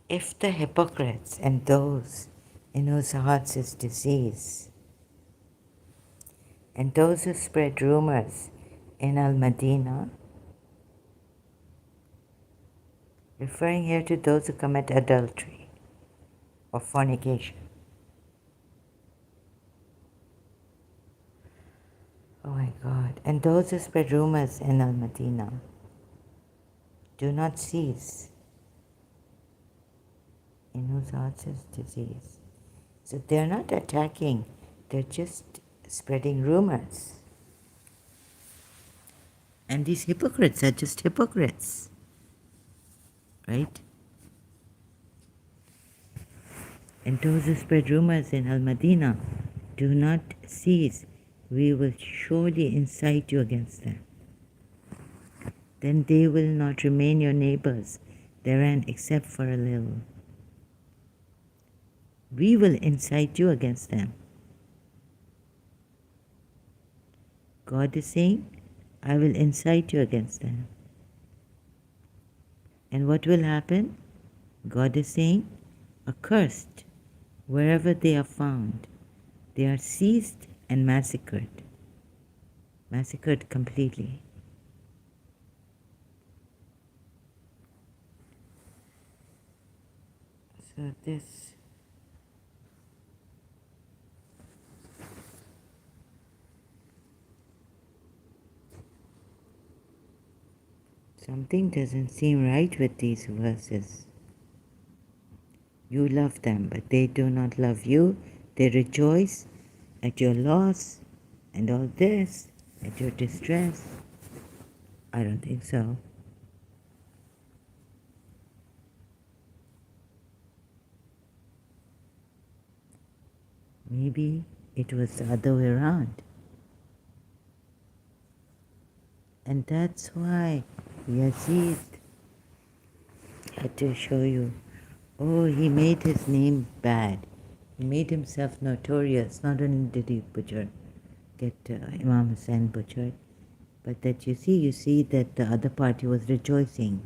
If the hypocrites and those in whose hearts is disease, and those who spread rumors in Al-Madinah, referring here to those who commit adultery or fornication. Oh my God. And those who spread rumors in Al-Madinah do not cease, in whose hearts is disease. So they're not attacking, they're just spreading rumors. And these hypocrites are just hypocrites, right? And those who spread rumors in Al-Madinah do not cease. We will surely incite you against them. Then they will not remain your neighbors therein except for a little. We will incite you against them. God is saying, I will incite you against them. And what will happen? God is saying, accursed wherever they are found. They are seized and massacred. Massacred completely. So this something doesn't seem right with these verses. You love them, but they do not love you. They rejoice at your loss and all this, at your distress. I don't think so. Maybe it was the other way around. And that's why Yazid had to show you, oh, he made his name bad. He made himself notorious. Not only did he get Imam Hussein butchered, but that you see that the other party was rejoicing.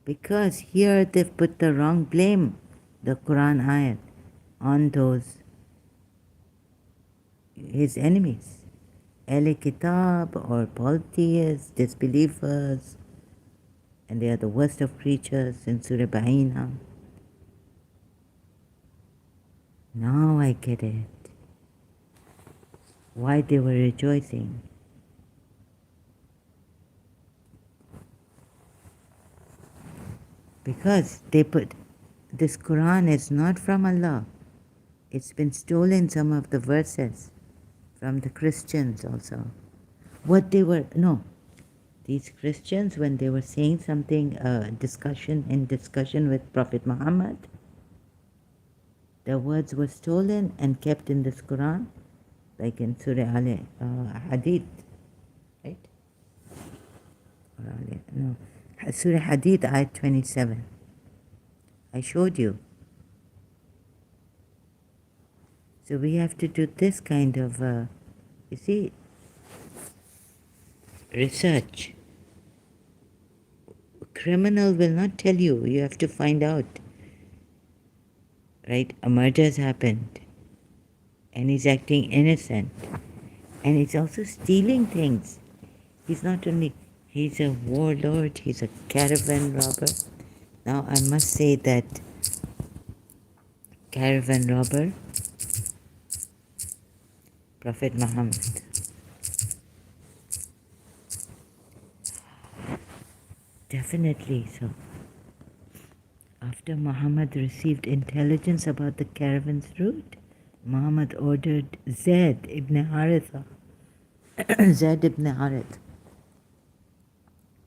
Because here they've put the wrong blame, the Quran ayat, on those, his enemies. Ahle Kitab or polytheists, disbelievers, and they are the worst of creatures in Surah Bahina. Now I get it. Why they were rejoicing. Because they put, this Quran is not from Allah. It's been stolen, some of the verses, from the Christians also. What they were, no, these Christians, when they were saying something, discussion with Prophet Muhammad, the words were stolen and kept in this Quran, like in Surah Hadith, right? No, Surah Hadith, ayat 27. I showed you. So we have to do this kind of, you see, research. Criminal will not tell you. You have to find out. Right? A murder has happened. And he's acting innocent. And he's also stealing things. He's not only, he's a warlord, he's a caravan robber. Now I must say that caravan robber, Prophet Muhammad. Definitely so. After Muhammad received intelligence about the caravan's route, Muhammad ordered Zaid ibn Haritha, Zaid ibn Harith,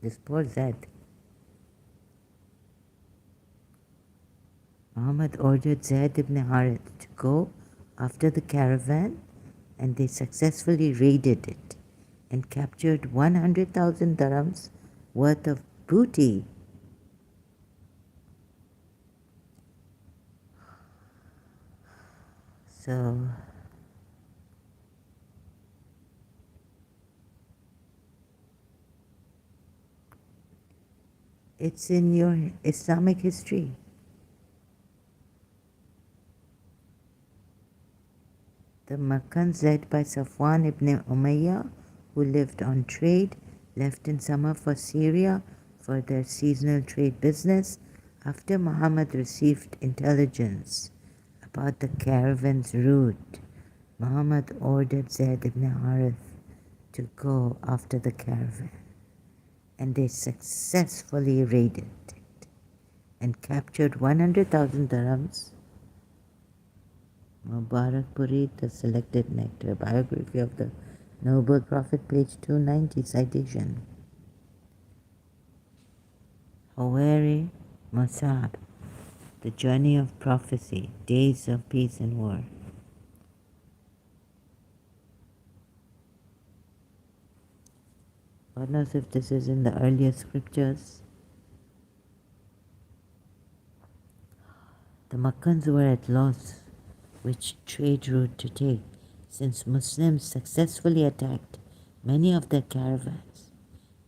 this poor Zaid. Muhammad ordered Zaid ibn Harith to go after the caravan, and they successfully raided it and captured 100,000 dirhams worth of booty. So it's in your Islamic history. The Makkans led by Safwan ibn Umayyah, who lived on trade, left in summer for Syria for their seasonal trade business. After Muhammad received intelligence about the caravan's route, Muhammad ordered Zaid ibn Harith to go after the caravan, and they successfully raided it and captured 100,000 dirhams. Mubarakpuri, the Selected Nectar, Biography of the Noble Prophet, page 290, citation. Hawari Masab, The Journey of Prophecy, Days of Peace and War. God knows if this is in the earlier scriptures. The Makkans were at loss which trade route to take, since Muslims successfully attacked many of their caravans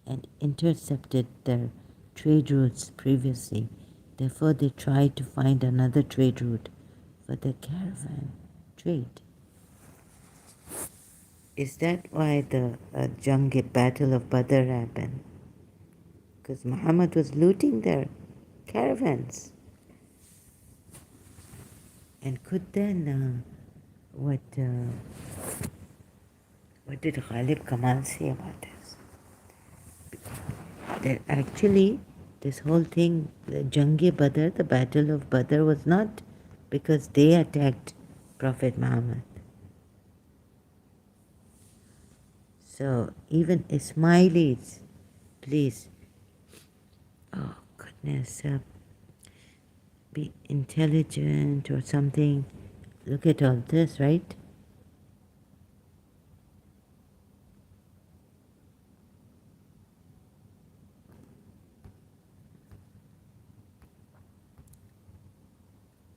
and intercepted their trade routes previously. Therefore, they tried to find another trade route for their caravan trade. Is that why the Battle of Badr happened? Because Muhammad was looting their caravans. And could then, what did Ghalib Kamal say about this? That actually, this whole thing, the Badr, the Battle of Badr, was not because they attacked Prophet Muhammad. So even Ismailis, please, oh goodness, be intelligent or something. Look at all this, right?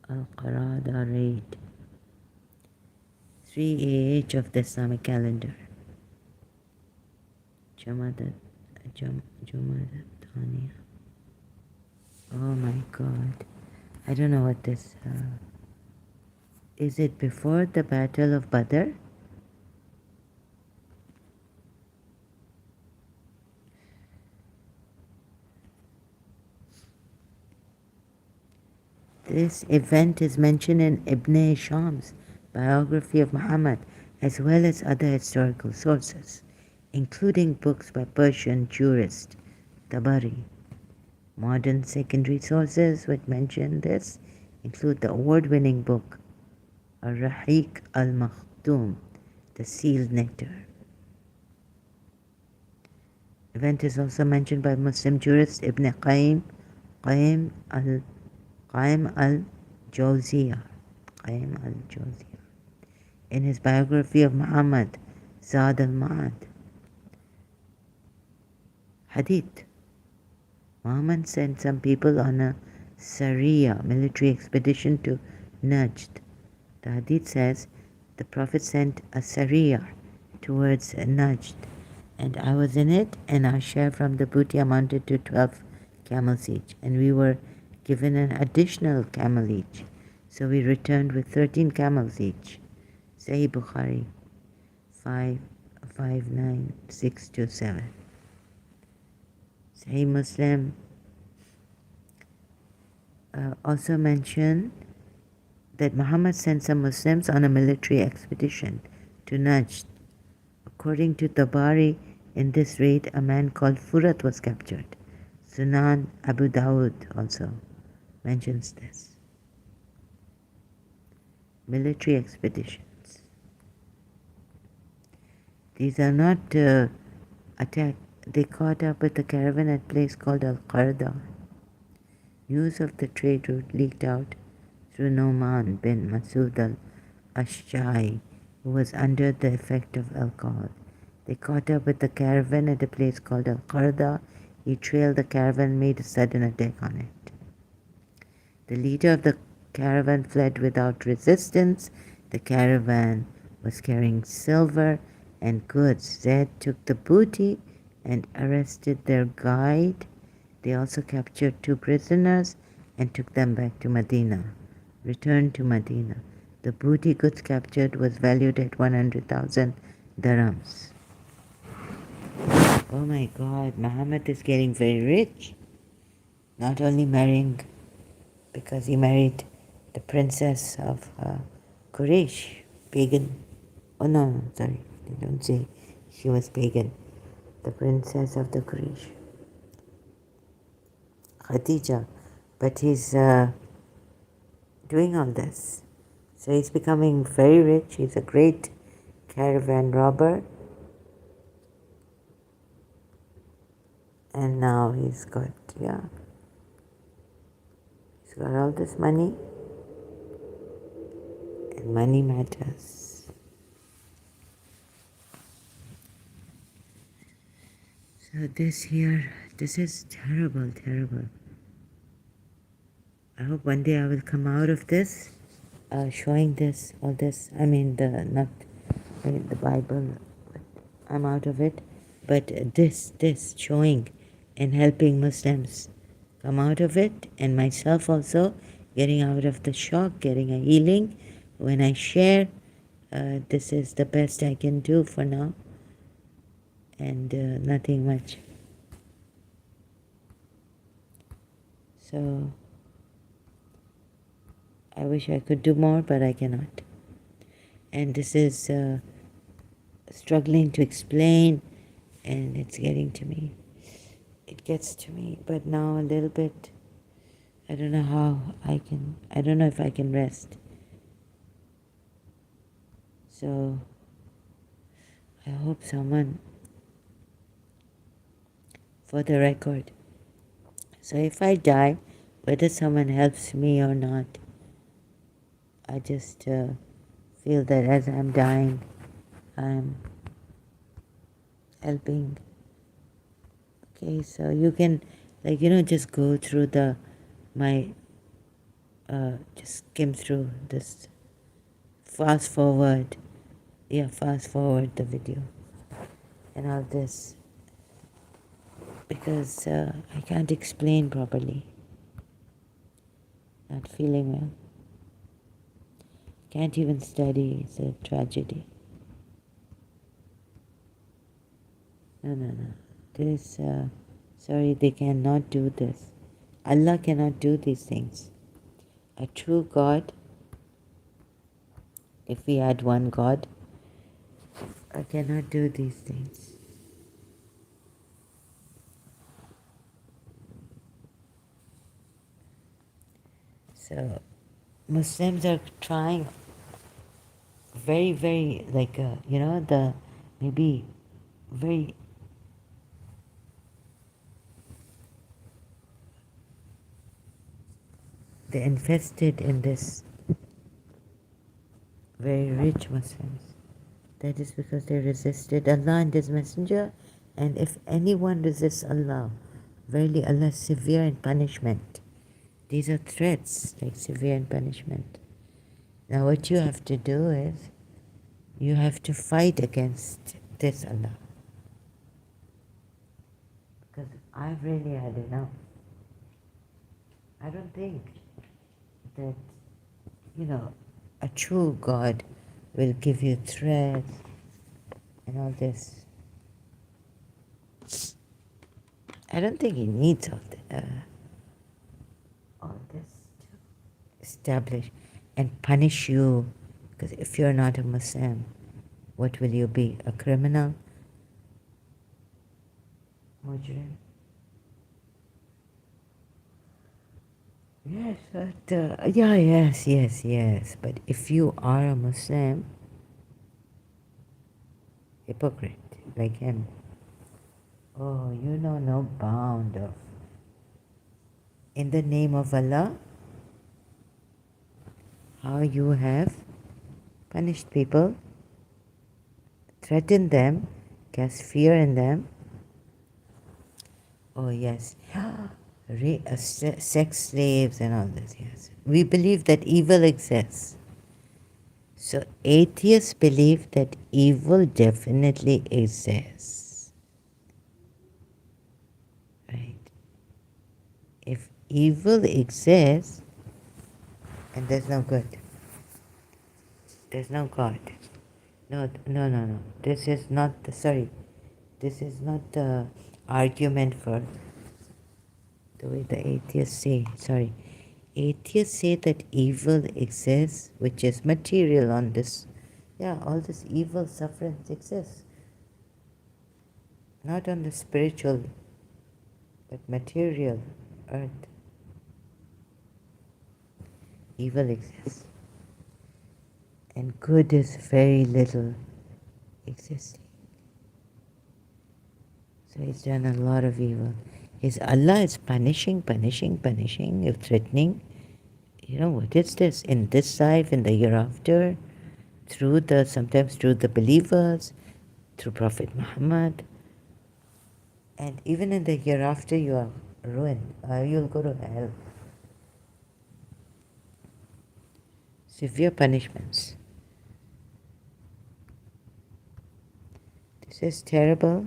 Al-Qarada raid. 3 AH of the Islamic calendar. Jumadat Thaniya. Oh my God. I don't know what this... is it before the Battle of Badr? This event is mentioned in Ibn Hisham's biography of Muhammad, as well as other historical sources, including books by Persian jurist Tabari. Modern secondary sources which mention this include the award-winning book Ar-Rahiq al-Makhtoum, The Sealed Nectar. Event is also mentioned by Muslim jurist Ibn Qayyim al-Jawziyah in his biography of Muhammad, Zad al-Ma'ad. Hadith. Muhammad sent some people on a Sariya military expedition to Najd. The Hadith says the Prophet sent a Sariya towards Najd, and I was in it, and our share from the booty amounted to 12 camels each, and we were given an additional camel each. So we returned with 13 camels each. Sahih Bukhari 59627. Sahih Muslim also mentioned that Muhammad sent some Muslims on a military expedition to Najd. According to Tabari, in this raid, a man called Furat was captured. Sunan Abu Dawud also mentions this. Military expeditions. These are not attacks. They caught up with the caravan at a place called Al-Qarda. News of the trade route leaked out through Noman bin Masood al-Ashja'i, who was under the effect of alcohol. They caught up with the caravan at a place called Al-Qarda. He trailed the caravan and made a sudden attack on it. The leader of the caravan fled without resistance. The caravan was carrying silver and goods. Zayd took the booty and arrested their guide. They also captured 2 prisoners and took them back to Medina. Returned to Medina. The booty goods captured was valued at 100,000 dirhams. Oh my God, Muhammad is getting very rich. Not only marrying, because he married the princess of Quraysh, pagan. Oh no, sorry, they don't say she was pagan. The princess of the Quraysh, Khadija. But he's doing all this. So he's becoming very rich. He's a great caravan robber. And now he's got all this money. And money matters. So this is terrible, terrible. I hope one day I will come out of this, showing this, all this. I mean, not the Bible, but I'm out of it. But this showing and helping Muslims come out of it, and myself also getting out of the shock, getting a healing. When I share, this is the best I can do for now, and nothing much. So I wish I could do more, but I cannot. And this is struggling to explain, and it's getting to me. It gets to me, but now a little bit. I don't know how I don't know if I can rest. So I hope someone, for the record, so if I die, whether someone helps me or not, I just feel that as I'm dying, I'm helping. Okay, so you can, just go through just skim through this, fast forward the video and all this, because I can't explain properly. Not feeling well. Can't even study. It's a tragedy. No. This, sorry, they cannot do this. Allah cannot do these things. A true God, if we had one God, I cannot do these things. So, Muslims are trying very, very, maybe very, they're infested in this, very rich Muslims. That is because they resisted Allah and His Messenger. And if anyone resists Allah, verily Allah is severe in punishment. These are threats, like severe in punishment. Now what you have to do is, you have to fight against this Allah. Because I've really had enough. I don't think that, a true God will give you threats and all this. I don't think He needs all this to establish and punish you. Because if you're not a Muslim, what will you be? A criminal? Mujrim? Yes, but yes. But if you are a Muslim, hypocrite like him, oh, you know no bound of, in the name of Allah, how you have punished people, threatened them, cast fear in them. Oh yes, sex slaves and all this, yes. We believe that evil exists. So atheists believe that evil definitely exists. Right? If evil exists, and there's no good, there's no God. No. This is not the argument for the way the atheists say. Sorry. Atheists say that evil exists, which is material on this. Yeah, all this evil sufferance exists. Not on the spiritual, but material earth. Evil exists. And good is very little existing. So He's done a lot of evil. Allah is punishing, threatening. What is this? In this life, in the hereafter, sometimes through the believers, through Prophet Muhammad. And even in the hereafter, you are ruined. You'll go to hell. Severe punishments. This is terrible.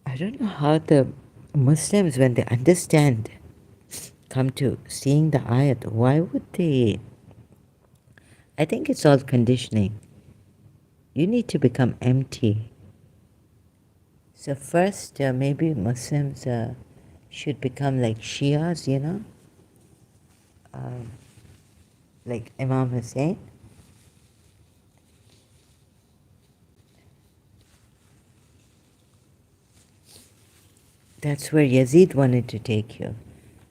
I don't know how the Muslims, when they understand, come to seeing the ayat, why would they? I think it's all conditioning. You need to become empty. So first, maybe Muslims should become like Shias, like Imam Hussein. That's where Yazid wanted to take you.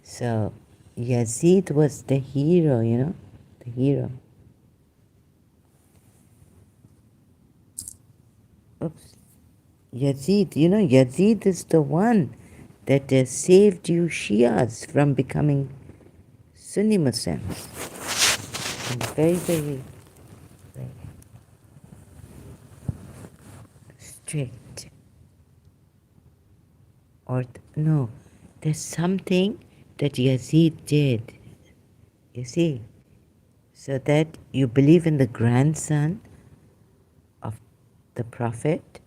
So Yazid was the hero, the hero. Oops. Yazid, Yazid is the one that saved you Shias from becoming Sunni Muslims. And very, very like, strict. Or, no, there's something that Yazid did, you see, so that you believe in the grandson of the Prophet,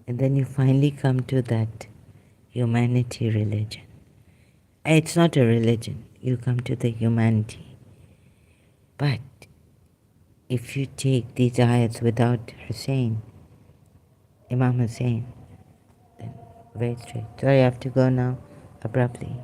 and then you finally come to that humanity religion. It's not a religion, you come to the humanity. But if you take these ayats without Hussein, Imam Hussein, then very strict. Sorry, I have to go now abruptly.